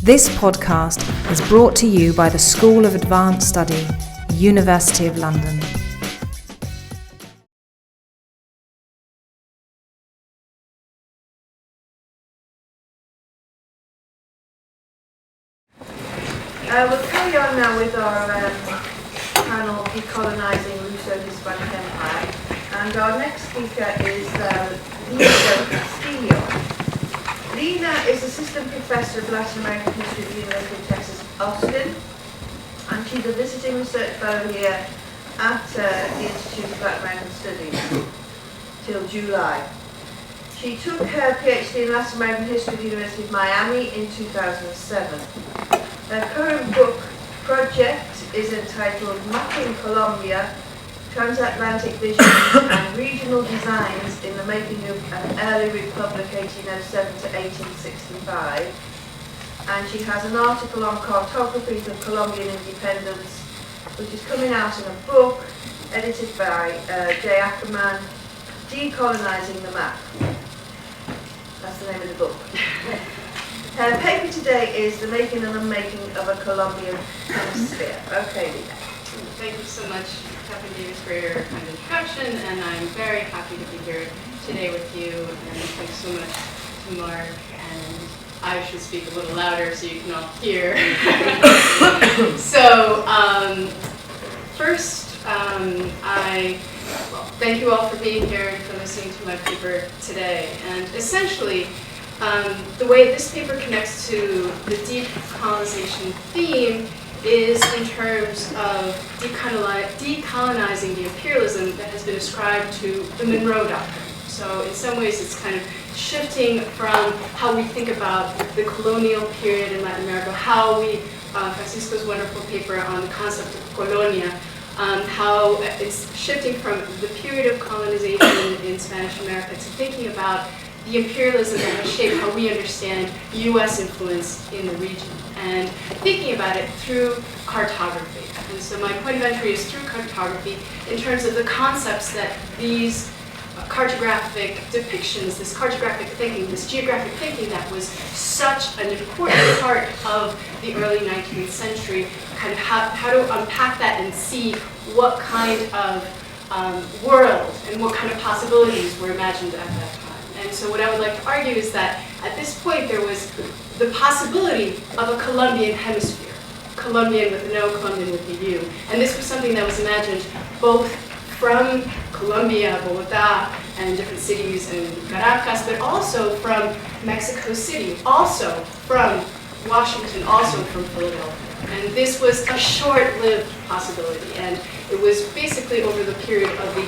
This podcast is brought to you by the School of Advanced Study, University of London. We'll carry on now with our panel, Decolonising Luso-Hispanic Empire, and our next speaker is Lina del Castillo. Lina is Assistant Professor of Latin American History at the University of Texas, Austin, and she's a visiting research fellow here at the Institute of Latin American Studies till July. She took her PhD in Latin American History at the University of Miami in 2007. Her current book project is entitled Mapping Colombia, Transatlantic Visions and Regional Designs in the Making of an Early Republic 1807 to 1865. And she has an article on Cartography of Colombian independence, which is coming out in a book edited by J. Ackerman, Decolonising the Map. That's the name of the book. Her paper today is The Making and Unmaking of a Colombian Hemisphere. Okay, Lina. Thank you so much, Captain Davies, for your kind introduction, and I'm very happy to be here today with you. And thanks so much to Mark. And I should speak a little louder so you can all hear. So, first, thank you all for being here and for listening to my paper today. And essentially, the way this paper connects to the decolonization theme is in terms of decolonizing the imperialism that has been ascribed to the Monroe Doctrine. So in some ways it's kind of shifting from how we think about the colonial period in Latin America, how we, Francisco's wonderful paper on the concept of colonia, how it's shifting from the period of colonization in Spanish America to thinking about the imperialism that has shaped how we understand U.S. influence in the region, and thinking about it through cartography. And so my point of entry is through cartography in terms of the concepts that these cartographic depictions, this cartographic thinking, this geographic thinking that was such an important part of the early 19th century, kind of how to unpack that and see what kind of world and what kind of possibilities were imagined at that time. And so what I would like to argue is that at this point there was the possibility of a Colombian hemisphere, Colombian with an O, Colombian with a U. And this was something that was imagined both from Colombia, Bogota, and different cities in Caracas, but also from Mexico City, also from Washington, also from Philadelphia. And this was a short-lived possibility, and it was basically over the period of the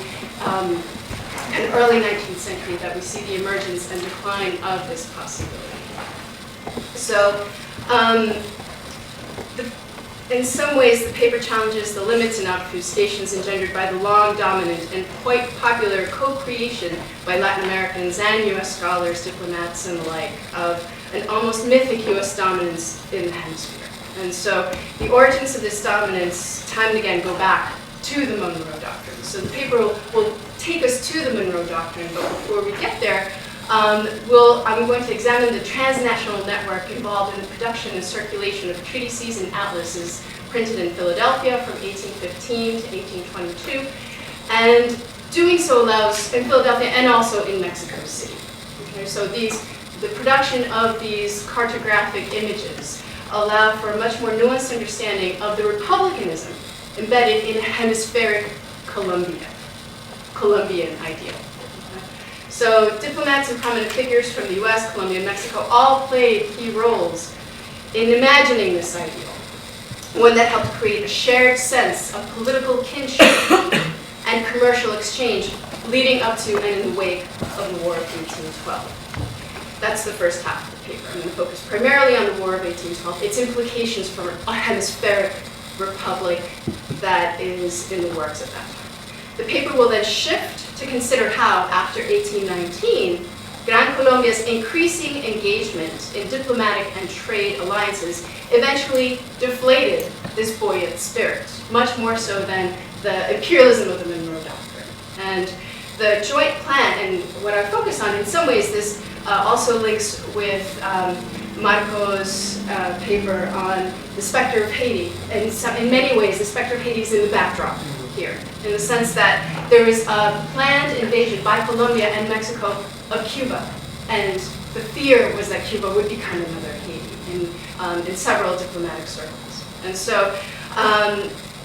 early 19th century that we see the emergence and decline of this possibility. So, in some ways, the paper challenges the limits and obfuscations engendered by the long dominant and quite popular co-creation by Latin Americans and U.S. scholars, diplomats, and the like of an almost mythic U.S. dominance in the hemisphere. And so, the origins of this dominance, time and again, go back to the Monroe Doctrine. So the paper will take us to the Monroe Doctrine, but before we get there, I'm going to examine the transnational network involved in the production and circulation of treatises and atlases printed in Philadelphia from 1815 to 1822, and doing so allows, in Philadelphia and also in Mexico City. Okay, so the production of these cartographic images allow for a much more nuanced understanding of the republicanism embedded in a hemispheric Colombian ideal. So diplomats and prominent figures from the US, Colombia, and Mexico all played key roles in imagining this ideal, one that helped create a shared sense of political kinship and commercial exchange leading up to and in the wake of the War of 1812. That's the first half of the paper. I'm going to focus primarily on the War of 1812, its implications for a hemispheric republic that is in the works at that time. The paper will then shift to consider how, after 1819, Gran Colombia's increasing engagement in diplomatic and trade alliances eventually deflated this buoyant spirit, much more so than the imperialism of the Monroe Doctrine. And the joint plan, and what I focus on, in some ways this also links with Marco's paper on the specter of Haiti. And in many ways, the specter of Haiti is in the backdrop here, in the sense that there is a planned invasion by Colombia and Mexico of Cuba. And the fear was that Cuba would become another Haiti in several diplomatic circles. And so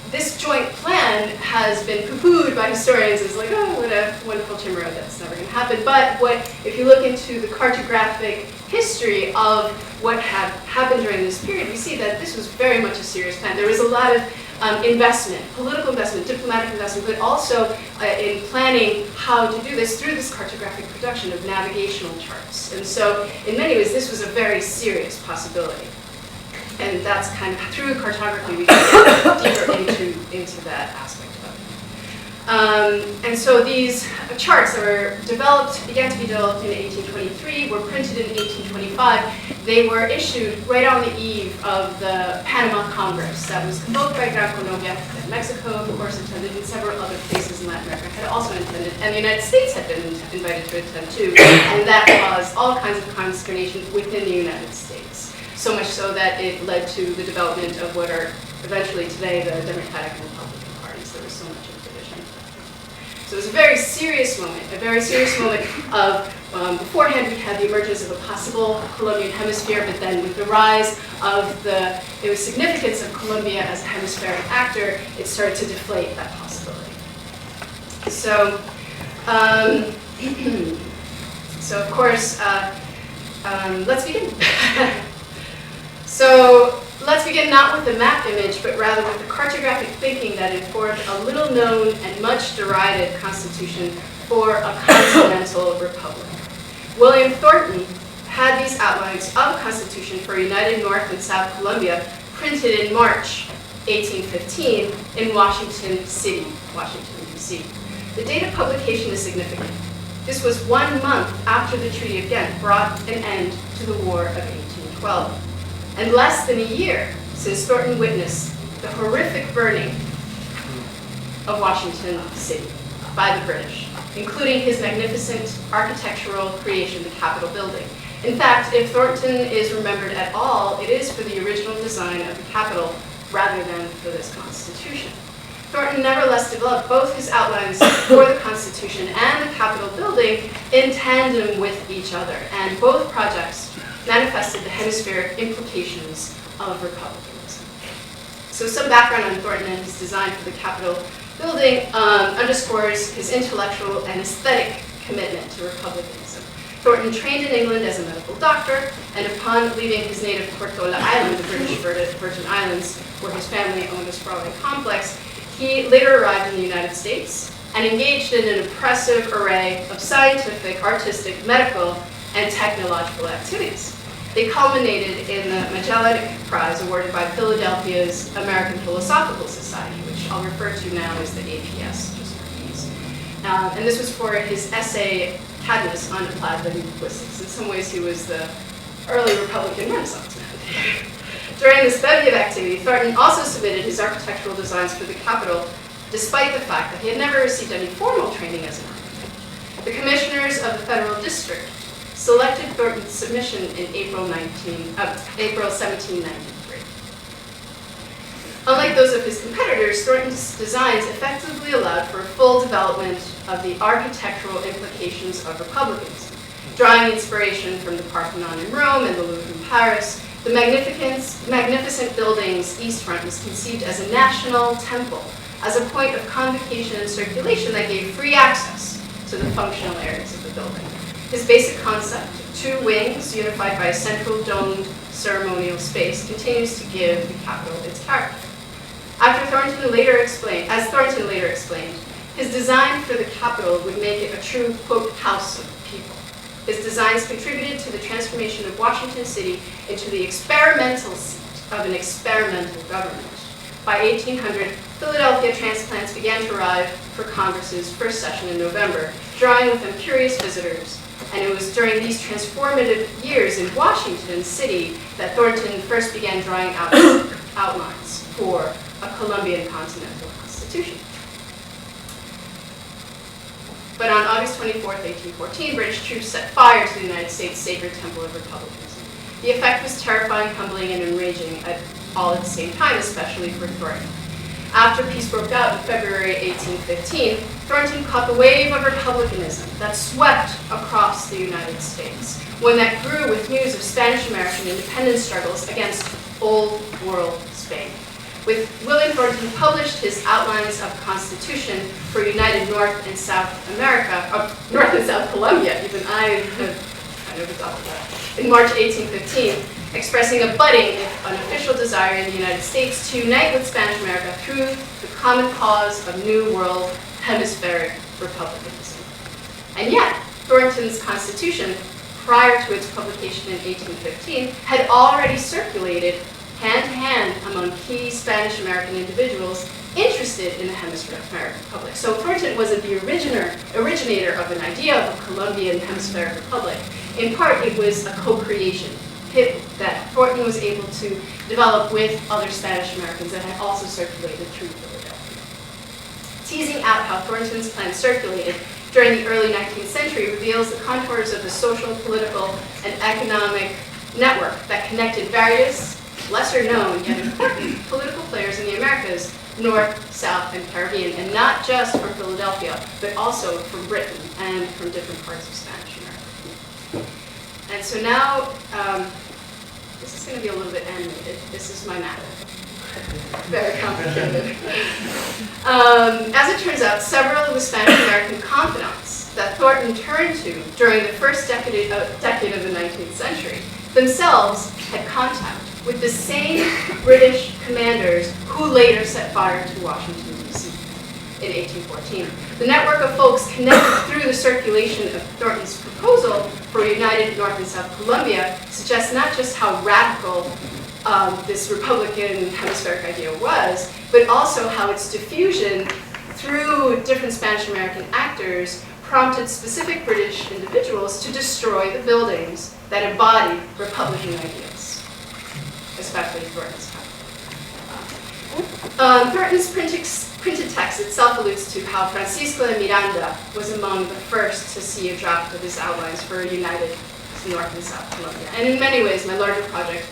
this joint plan has been poo-pooed by historians as like, oh, what a wonderful chimera, that's never going to happen. But if you look into the cartographic history of what had happened during this period, we see that this was very much a serious plan. There was a lot of investment, political investment, diplomatic investment, but also in planning how to do this through this cartographic production of navigational charts. And so in many ways, this was a very serious possibility. And that's kind of through cartography we can get deeper into that aspect of it. And so these charts that were began to be developed in 1823, were printed in 1825. They were issued right on the eve of the Panama Congress that was convoked by Gran Colombia, that Mexico, of course, attended, and several other places in Latin America had also attended, and the United States had been invited to attend too, and that caused all kinds of consternation within the United States. So much so that it led to the development of what are eventually today the Democratic and Republican parties. There was so much of division. So it was a very serious moment of, beforehand we had the emergence of a possible Colombian hemisphere, but then with the rise of the significance of Colombia as a hemispheric actor, it started to deflate that possibility. So, so of course, let's begin. So let's begin not with the map image, but rather with the cartographic thinking that informed a little known and much derided constitution for a continental republic. William Thornton had these outlines of a constitution for United North and South Colombia printed in March 1815 in Washington City, Washington, D.C. The date of publication is significant. This was 1 month after the Treaty of Ghent brought an end to the War of 1812. And less than a year since Thornton witnessed the horrific burning of Washington City by the British, including his magnificent architectural creation, the Capitol building. In fact, if Thornton is remembered at all, it is for the original design of the Capitol rather than for this Constitution. Thornton nevertheless developed both his outlines for the Constitution and the Capitol building in tandem with each other, and both projects manifested the hemispheric implications of republicanism. So some background on Thornton and his design for the Capitol building underscores his intellectual and aesthetic commitment to republicanism. Thornton trained in England as a medical doctor, and upon leaving his native Portola Island, the British Virgin Islands, where his family owned a sprawling complex, he later arrived in the United States and engaged in an impressive array of scientific, artistic, medical, and technological activities. They culminated in the Magellanic Prize awarded by Philadelphia's American Philosophical Society, which I'll refer to now as the APS, just for ease. And this was for his essay, Cadmus, on applied linguistics. In some ways, he was the early Republican Renaissance man. During this bevy of activity, Thornton also submitted his architectural designs for the Capitol, despite the fact that he had never received any formal training as an architect. The commissioners of the Federal District selected Thornton's submission in April 1793. Unlike those of his competitors, Thornton's designs effectively allowed for a full development of the architectural implications of republicanism. Drawing inspiration from the Parthenon in Rome and the Louvre in Paris, the magnificent building's east front was conceived as a national temple, as a point of convocation and circulation that gave free access to the functional areas of the building. His basic concept, 2 wings unified by a central domed ceremonial space, continues to give the Capitol its character. As Thornton later explained, his design for the Capitol would make it a true, quote, house of the people. His designs contributed to the transformation of Washington City into the experimental seat of an experimental government. By 1800, Philadelphia transplants began to arrive for Congress's first session in November, drawing with them curious visitors. And it was during these transformative years in Washington City that Thornton first began drawing out outlines for a Colombian continental constitution. But on August 24, 1814, British troops set fire to the United States' sacred temple of republicanism. The effect was terrifying, humbling, and enraging all at the same time, especially for Thornton. After peace broke out in February 1815, Thornton caught the wave of republicanism that swept across the United States, one that grew with news of Spanish-American independence struggles against Old World Spain. With William Thornton published his Outlines of Constitution for United North and South America, North and South Colombia, even I have kind of adopted that, in March 1815, expressing a budding, if unofficial, desire in the United States to unite with Spanish America through the common cause of New World hemispheric republicanism. And yet, Thornton's Constitution, prior to its publication in 1815, had already circulated hand-to-hand among key Spanish-American individuals interested in the hemispheric republic. So Thornton wasn't the originator of an idea of a Colombian hemispheric republic. In part, it was a co-creation that Thornton was able to develop with other Spanish-Americans that had also circulated through Philadelphia. Teasing out how Thornton's plan circulated during the early 19th century reveals the contours of the social, political, and economic network that connected various lesser-known yet important political players in the Americas, North, South, and Caribbean, and not just for Philadelphia, but also from Britain and from different parts of Spanish America. And so now, this is going to be a little bit animated. This is my map. Very complicated. As it turns out, several of the Spanish-American confidants that Thornton turned to during the first decade of the 19th century themselves had contact with the same British commanders who later set fire to Washington, D.C. in 1814. The network of folks connected through the circulation of Thornton's proposal for united North and South Colombia suggests not just how radical this Republican hemispheric idea was, but also how its diffusion through different Spanish-American actors prompted specific British individuals to destroy the buildings that embodied Republican ideals, especially Thornton's time. Thornton's printed text itself alludes to how Francisco de Miranda was among the first to see a draft of his outlines for a united North and South Colombia. And in many ways, my larger project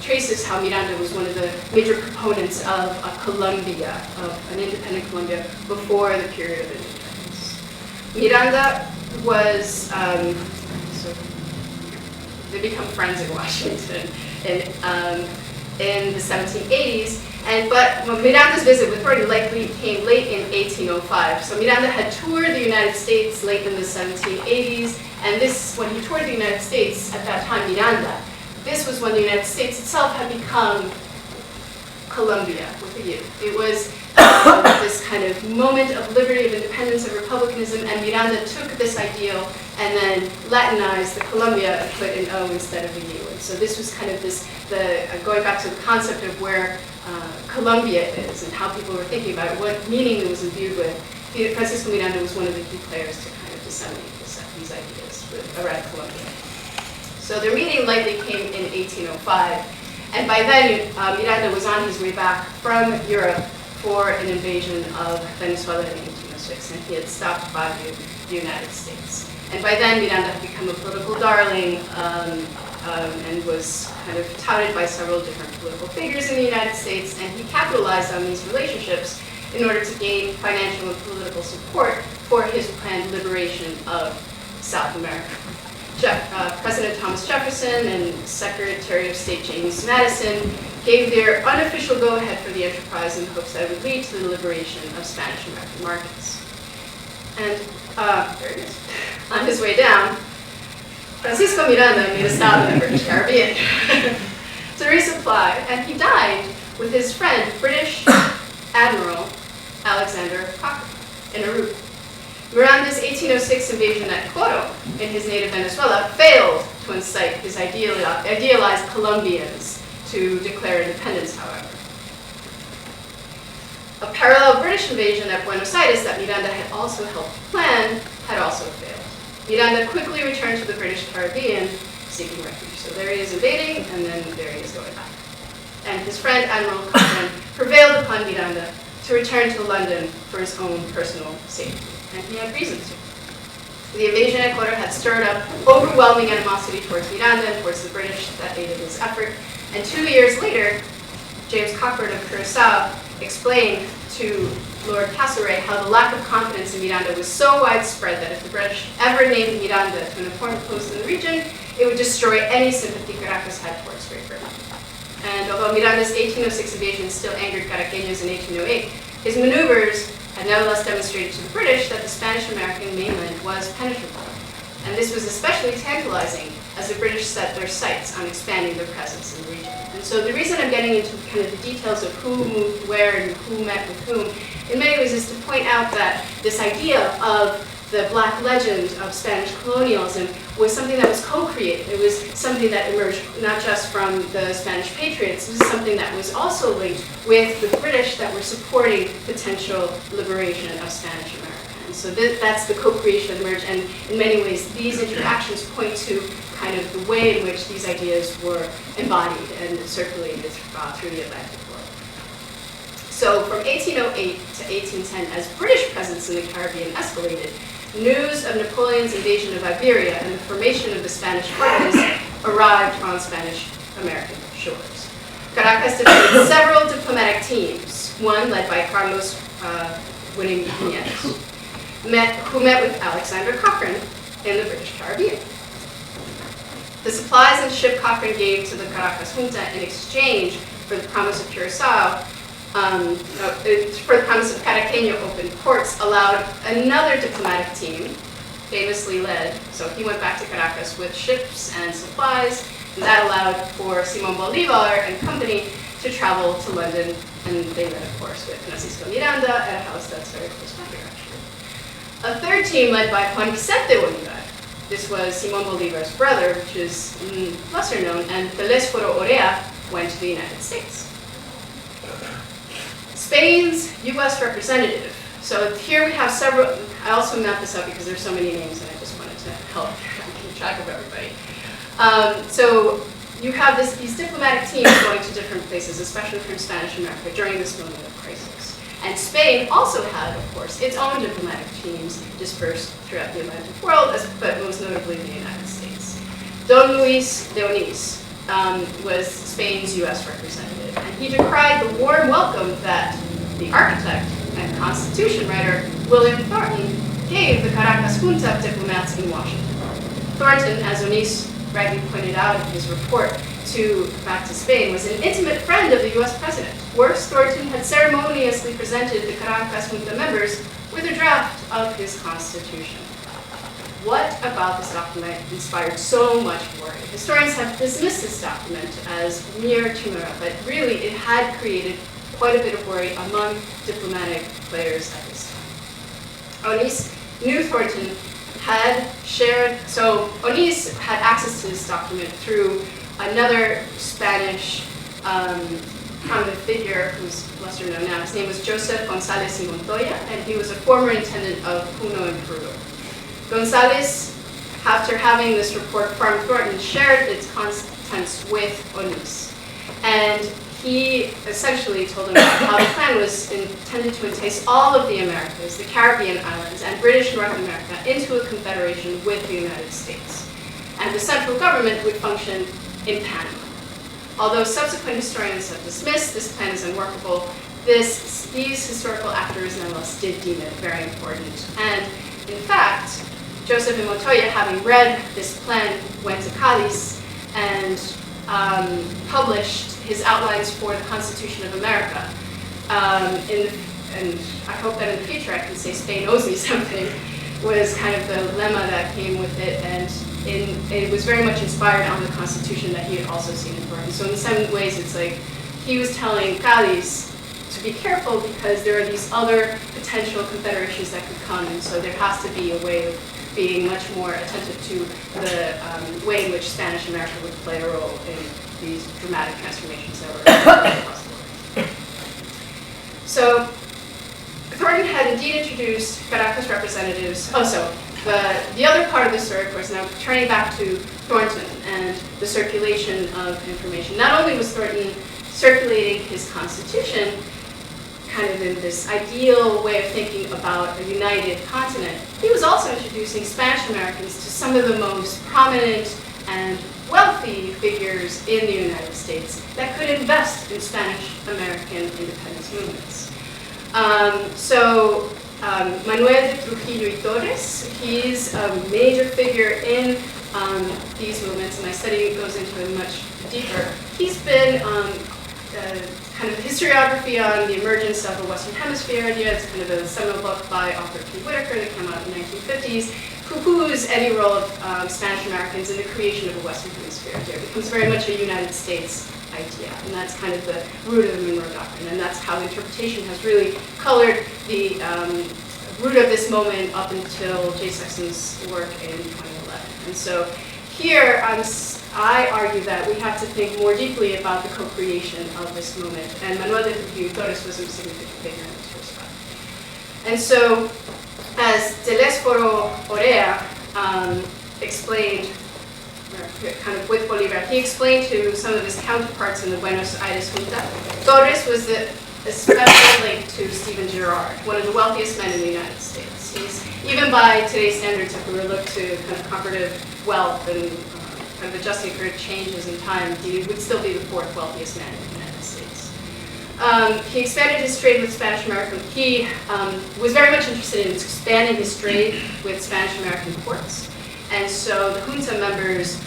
traces how Miranda was one of the major proponents of a Colombia, of an independent Colombia, before the period of independence. Miranda was, so they become friends in Washington in the 1780s, but Miranda's visit with Thornton likely came late in 1805. So Miranda had toured the United States late in the 1780s, and when he toured the United States at that time, Miranda, this was when the United States itself had become Colombia with a U. It was this kind of moment of liberty, of independence, of republicanism, and Miranda took this ideal and then Latinized the Colombia and put an O instead of a U. And so this was kind of going back to the concept of where Colombia is and how people were thinking about it, what meaning it was imbued with. Francisco Miranda was one of the key players to kind of disseminate these ideas around Colombia. So their meeting likely came in 1805, and by then Miranda was on his way back from Europe for an invasion of Venezuela in 1806, and he had stopped by the United States. And by then Miranda had become a political darling and was kind of touted by several different political figures in the United States, and he capitalized on these relationships in order to gain financial and political support for his planned liberation of South America. President Thomas Jefferson and Secretary of State James Madison gave their unofficial go-ahead for the enterprise in hopes that it would lead to the liberation of Spanish-American markets. And there it is. On his way down, Francisco Miranda made a stop in the British Caribbean to resupply, and he dined with his friend, British Admiral Alexander Cochrane, in Aruba. Miranda's 1806 invasion at Coro, in his native Venezuela, failed to incite his idealized Colombians to declare independence, however. A parallel British invasion at Buenos Aires that Miranda had also helped plan had also failed. Miranda quickly returned to the British Caribbean seeking refuge. So there he is invading, and then there he is going back. And his friend, Admiral Cochrane, prevailed upon Miranda to return to London for his own personal safety. And he had reason to. The invasion at Ecuador had stirred up overwhelming animosity towards Miranda and towards the British that aided his effort. And 2 years later, James Cockburn of Curaçao explained to Lord Castlereagh how the lack of confidence in Miranda was so widespread that if the British ever named Miranda to an important post in the region, it would destroy any sympathy Caracas had towards Great Britain. And although Miranda's 1806 invasion still angered Caraqueños in 1808, his maneuvers had nevertheless demonstrated to the British that the Spanish-American mainland was penetrable. And this was especially tantalizing as the British set their sights on expanding their presence in the region. And so the reason I'm getting into kind of the details of who moved where and who met with whom, in many ways is to point out that this idea of the black legend of Spanish colonialism was something that was co-created. It was something that emerged not just from the Spanish patriots, it was something that was also linked with the British that were supporting potential liberation of Spanish America. And so that's the co-creation that emerged, and in many ways these interactions point to kind of the way in which these ideas were embodied and circulated through the Atlantic world. So from 1808 to 1810, as British presence in the Caribbean escalated, news of Napoleon's invasion of Iberia and the formation of the Spanish colonies arrived on Spanish-American shores. Caracas defeated several diplomatic teams, one led by Carlos Winning Piñeros, who met with Alexander Cochrane in the British Caribbean. The supplies and ship Cochrane gave to the Caracas junta in exchange for the promise of Curaçao, for the promise of Caraqueño open ports, allowed another diplomatic team, famously led, so he went back to Caracas with ships and supplies, and that allowed for Simón Bolívar and company to travel to London, and they led, of course, with Francisco Miranda at a house that's very close by here, actually. A third team led by Juan Vicente Bolívar. This was Simón Bolívar's brother, which is lesser known, and Telésforo Orea went to the United States. Spain's U.S. representative. So here we have several, I also mapped this up because there's so many names and I just wanted to help keep track of everybody. So you have these diplomatic teams going to different places, especially from Spanish America during this moment of crisis. And Spain also had, of course, its own diplomatic teams dispersed throughout the Atlantic world, but most notably the United States. Don Luis de Onís was Spain's U.S. representative, and he decried the warm welcome that the architect and constitution writer William Thornton gave the Caracas junta diplomats in Washington. Thornton, as Onís rightly pointed out in his report back to Spain, was an intimate friend of the U.S. president. Worse, Thornton had ceremoniously presented the Caracas junta members with a draft of his constitution. What about this document inspired so much worry? Historians have dismissed this document as mere chimera, but really it had created quite a bit of worry among diplomatic players at this time. Onís knew Thornton had shared, so Onís had access to this document through another Spanish prominent figure who's lesser known now. His name was Joseph González y Montoya, and he was a former intendant of Puno and Peru. González, after having this report from Thornton, shared its contents with Onís. And he essentially told him how the plan was intended to entice all of the Americas, the Caribbean islands, and British North America into a confederation with the United States. And the central government would function in Panama. Although subsequent historians have dismissed this plan as unworkable, these historical actors nonetheless did deem it very important. And in fact, Joseph Montoya, having read this plan, went to Cadiz and published his outlines for the Constitution of America. And I hope that in the future I can say Spain owes me something, was kind of the lemma that came with it, and it was very much inspired on the Constitution that he had also seen in Thornton. So in some ways it's like he was telling Cadiz to be careful because there are these other potential confederations that could come, and so there has to be a way of being much more attentive to the way in which Spanish America would play a role in these dramatic transformations that were across the world. So Thornton had indeed introduced Caracas representatives. Oh, so the other part of the story, of course, now turning back to Thornton and the circulation of information. Not only was Thornton circulating his constitution, kind of in this ideal way of thinking about a united continent, he was also introducing Spanish Americans to some of the most prominent and wealthy figures in the United States that could invest in Spanish American independence movements. Manuel de Trujillo y Torres, he's a major figure in these movements, and my study goes into it much deeper. He's been kind of historiography on the emergence of a Western Hemisphere idea. It's kind of a seminal book by author P. Whitaker that came out in the 1950s. Poo-poos any role of Spanish Americans in the creation of a Western Hemisphere idea. It becomes very much a United States idea, and that's kind of the root of the Monroe Doctrine, and that's how interpretation has really colored the root of this moment up until Jay Sexton's work in 2011. And so here I argue that we have to think more deeply about the co-creation of this moment, and Manuel de Trujillo Torres was a significant figure in this respect. And so, as Telésforo Orea explained, kind of with Bolivar, he explained to some of his counterparts in the Buenos Aires Junta, Torres was a special link to Stephen Girard, one of the wealthiest men in the United States. He's, even by today's standards, if we were to look to kind of comparative wealth and kind of adjusting for changes in time, he would still be the fourth wealthiest man in the United States. He expanded his trade with Spanish American. He was very much interested in expanding his trade with Spanish American ports. And so the junta members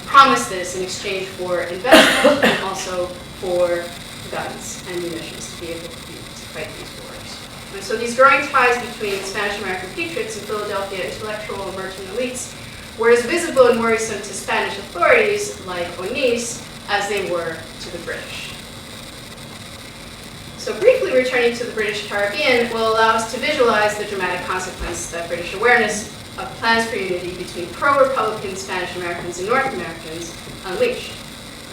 promised this in exchange for investment and also for guns and munitions to be able to fight these wars. And so these growing ties between Spanish American patriots and Philadelphia intellectual and merchant elites were as visible and worrisome to Spanish authorities like Onís as they were to the British. So briefly returning to the British Caribbean will allow us to visualize the dramatic consequence that British awareness of plans for unity between pro-Republican Spanish Americans and North Americans unleashed.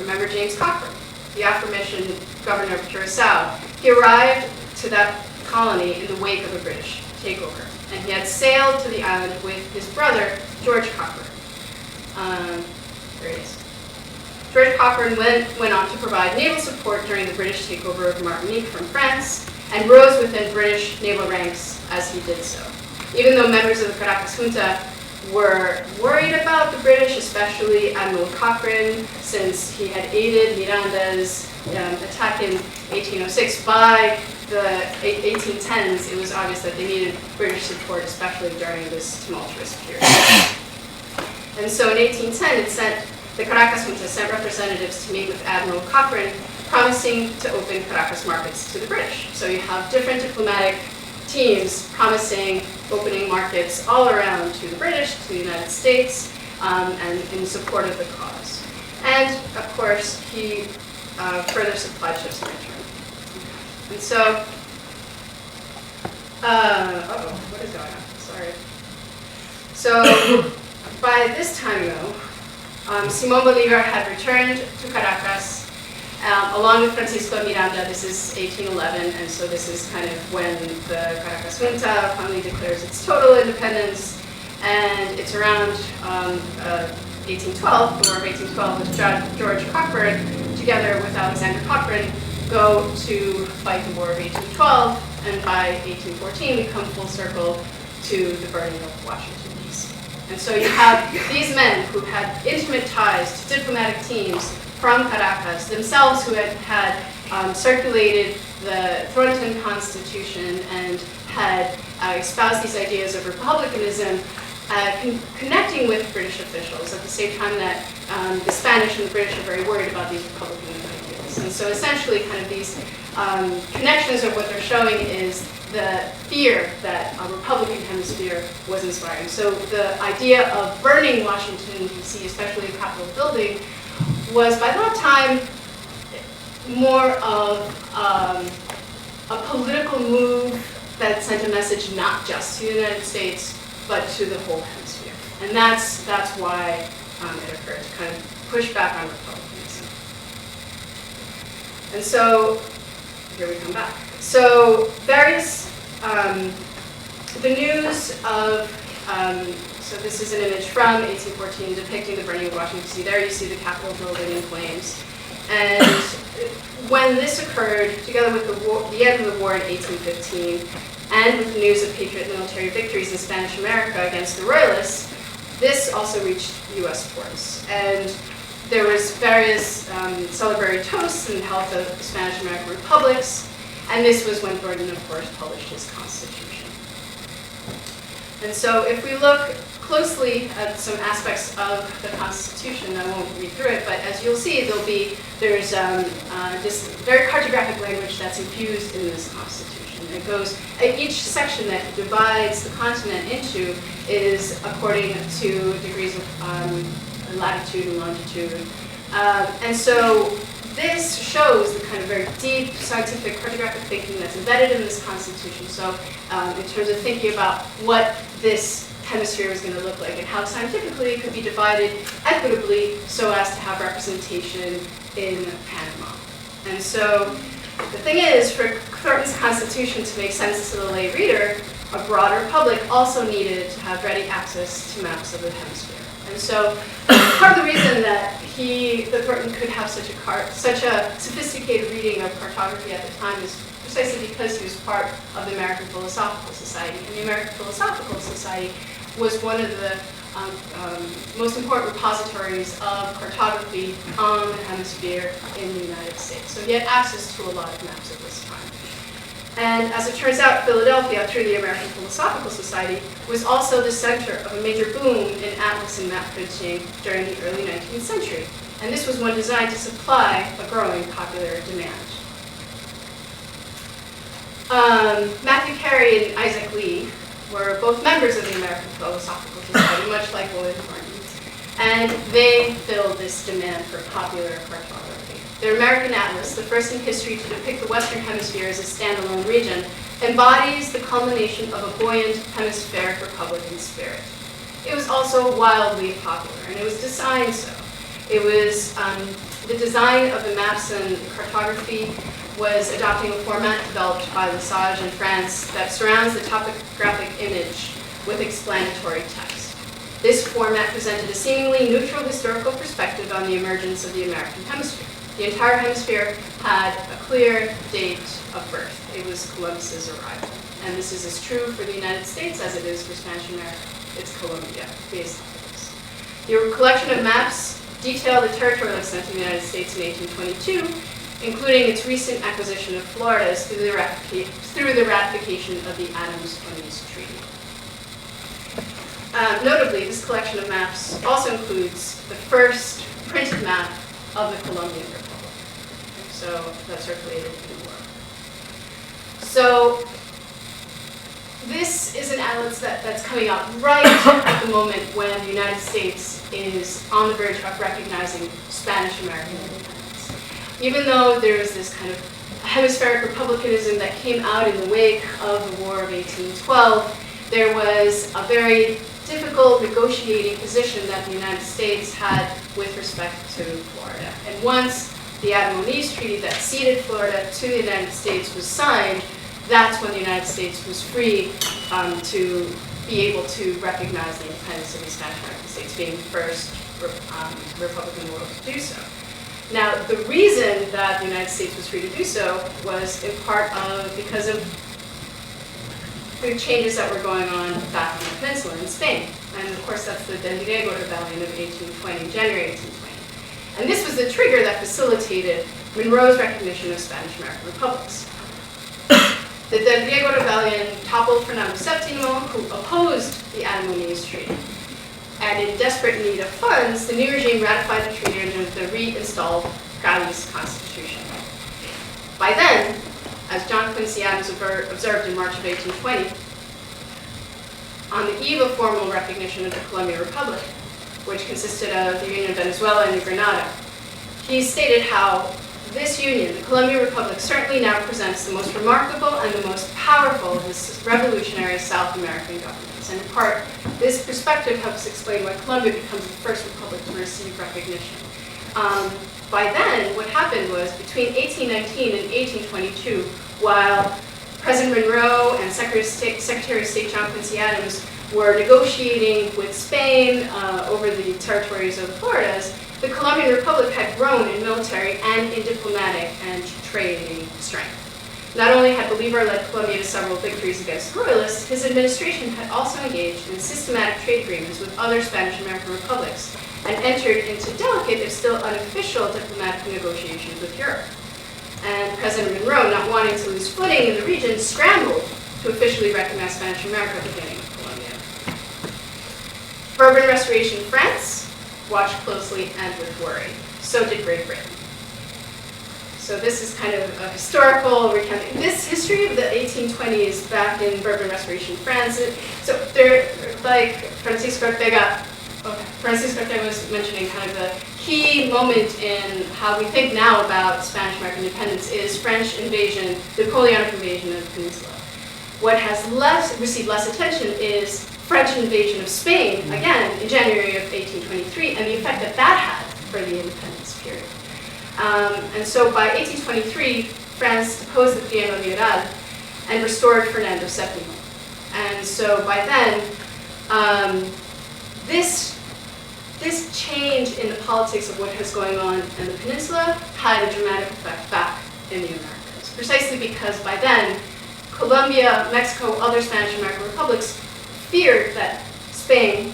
Remember James Cochrane, the aforementioned governor of Curacao. He arrived to that colony in the wake of a British takeover, and he had sailed to the island with his brother, George Cochrane. There he is. George Cochrane went on to provide naval support during the British takeover of Martinique from France, and rose within British naval ranks as he did so. Even though members of the Caracas Junta were worried about the British, especially Admiral Cochrane, since he had aided Miranda's attack in 1806, by the 1810s, it was obvious that they needed British support, especially during this tumultuous period. And so in 1810, the Caracas Junta sent representatives to meet with Admiral Cochrane, promising to open Caracas markets to the British. So you have different diplomatic teams promising opening markets all around to the British, to the United States, and in support of the cause. And of course, he further supplied ships in return. And so, what is going on? Sorry. So, by this time though, Simón Bolívar had returned to Caracas along with Francisco Miranda. This is 1811, and so this is kind of when the Caracas Junta finally declares its total independence, and it's around 1812, the War of 1812, with George Cockburn, together with Alexander Cochrane, go to fight the War of 1812, and by 1814 we come full circle to the burning of Washington, D.C. And so you have these men who had intimate ties to diplomatic teams from Caracas, themselves who had circulated the Thornton Constitution and had espoused these ideas of republicanism, connecting with British officials at the same time that the Spanish and the British are very worried about these republican ideas. And so essentially kind of these connections of what they're showing is the fear that a Republican hemisphere was inspiring. So the idea of burning Washington, D.C., especially the Capitol building, was by that time more of a political move that sent a message not just to the United States, but to the whole hemisphere. And that's why it occurred, to kind of push back on republicanism. And so, here we come back. So various, the news of, so this is an image from 1814 depicting the burning of Washington, D.C. There you see the Capitol building in flames. And when this occurred, together with the end of the war in 1815, and with the news of Patriot military victories in Spanish America against the Royalists, this also reached U.S. ports. And there was various celebratory toasts in the health of the Spanish American republics, and this was when Thornton, of course, published his Constitution. And so if we look closely at some aspects of the Constitution, I won't read through it, but as you'll see, there's this very cartographic language that's infused in this Constitution. It goes, each section that divides the continent into is according to degrees of latitude and longitude. And so this shows the kind of very deep scientific cartographic thinking that's embedded in this Constitution. So in terms of thinking about what this hemisphere is going to look like and how scientifically it could be divided equitably so as to have representation in Panama. And so the thing is, for Thornton's Constitution to make sense to the lay reader, a broader public also needed to have ready access to maps of the hemisphere. And so part of the reason that Thornton could have such a sophisticated reading of cartography at the time is precisely because he was part of the American Philosophical Society. And the American Philosophical Society was one of the most important repositories of cartography on the hemisphere in the United States. So he had access to a lot of maps at this time. And as it turns out, Philadelphia, through the American Philosophical Society, was also the center of a major boom in atlas and map printing during the early 19th century. And this was one designed to supply a growing popular demand. Matthew Carey and Isaac Lee were both members of the American Philosophical Society, much like William Thornton, and they filled this demand for popular cartography. Their American Atlas, the first in history to depict the Western Hemisphere as a standalone region, embodies the culmination of a buoyant hemispheric Republican spirit. It was also wildly popular, and it was designed so. It was the design of the maps and cartography was adopting a format developed by Lesage in France that surrounds the topographic image with explanatory text. This format presented a seemingly neutral historical perspective on the emergence of the American hemisphere. The entire hemisphere had a clear date of birth. It was Columbus's arrival. And this is as true for the United States as it is for Spanish America. It's Colombia, based on this. The collection of maps detail the territorial extent of the United States in 1822, including its recent acquisition of Florida through the ratification of the Adams-Onis Treaty. Notably, this collection of maps also includes the first printed map of the Colombian Republic. So that circulated in the world. So this is an atlas that's coming out right at the moment when the United States is on the verge of recognizing Spanish-American independence. Even though there is this kind of hemispheric republicanism that came out in the wake of the War of 1812, there was a very difficult negotiating position that the United States had with respect to Florida. And once the Adams-Onis Treaty that ceded Florida to the United States was signed, that's when the United States was free to be able to recognize the independence of the Spanish-American states, being the first republic in the world to do so. Now, the reason that the United States was free to do so was in part because of the changes that were going on back on the peninsula in Spain. And of course, that's the Del Diego Rebellion of 1820, January 1820. And this was the trigger that facilitated Monroe's recognition of Spanish-American republics. The Del Diego Rebellion toppled Fernando VII, who opposed the Adams-Onis Treaty. And in desperate need of funds, the new regime ratified the treaty under the reinstalled Davies Constitution. By then, as John Quincy Adams observed in March of 1820, on the eve of formal recognition of the Colombian Republic, which consisted of the Union of Venezuela and New Granada, he stated how this union, the Colombian Republic, certainly now presents the most remarkable and the most powerful of the revolutionary South American governments. And in part, this perspective helps explain why Colombia becomes the first republic to receive recognition. By then, what happened was, between 1819 and 1822, while President Monroe and Secretary of State John Quincy Adams were negotiating with Spain over the territories of the Floridas, the Colombian Republic had grown in military and in diplomatic and trading strength. Not only had Bolívar led Colombia to several victories against royalists, his administration had also engaged in systematic trade agreements with other Spanish-American republics and entered into delicate, if still unofficial, diplomatic negotiations with Europe. And President Monroe, not wanting to lose footing in the region, scrambled to officially recognize Spanish America beginning with Colombia. Bourbon Restoration France watched closely and with worry. So did Great Britain. So this is kind of a historical recounting. This history of the 1820s back in Bourbon Restoration France. So they're like Francisco Ortega was mentioning, kind of the key moment in how we think now about Spanish-American independence is French invasion, the Napoleonic invasion of the peninsula. What has received less attention is French invasion of Spain, again, in January of 1823, and the effect that that had for the independence period. And so by 1823, France deposed the Trienio Liberal and restored Fernando VII. And so by then, this change in the politics of what was going on in the peninsula had a dramatic effect back in the Americas, precisely because by then, Colombia, Mexico, other Spanish-American republics feared that Spain,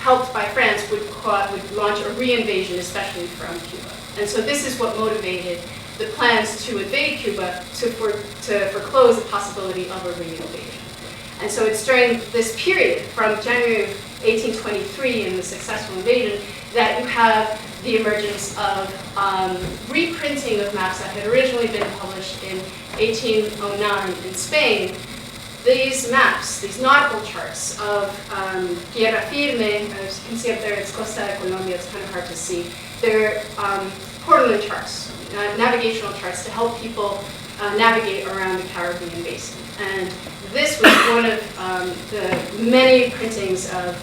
helped by France, would launch a re-invasion, especially from Cuba. And so this is what motivated the plans to invade Cuba to foreclose the possibility of a re-invasion. And so it's during this period, from January of 1823 and the successful invasion, that you have the emergence of reprinting of maps that had originally been published in 1809 in Spain. These maps, these nautical charts of tierra firme, as you can see up there, it's Costa de Colombia, it's kind of hard to see. They're portaling charts, navigational charts to help people navigate around the Caribbean basin. And this was one of the many printings of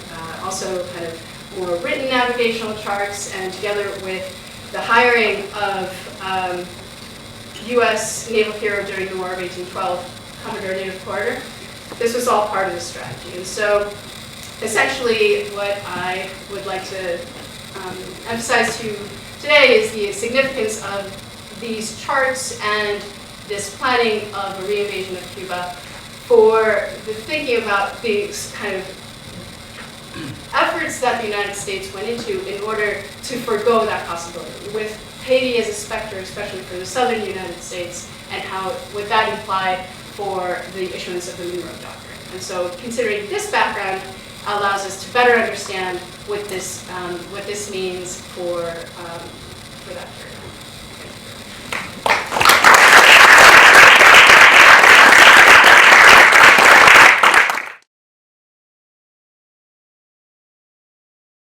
also kind of more written navigational charts, and together with the hiring of U.S. naval hero during the War of 1812, Commodore Native Porter, this was all part of the strategy. And so essentially what I would like to emphasize to you today is the significance of these charts and this planning of a re-invasion of Cuba for the thinking about these kind of efforts that the United States went into in order to forego that possibility, with Haiti as a specter, especially for the southern United States, and how would that imply for the issuance of the Monroe Doctrine. And so considering this background allows us to better understand what this means for that period.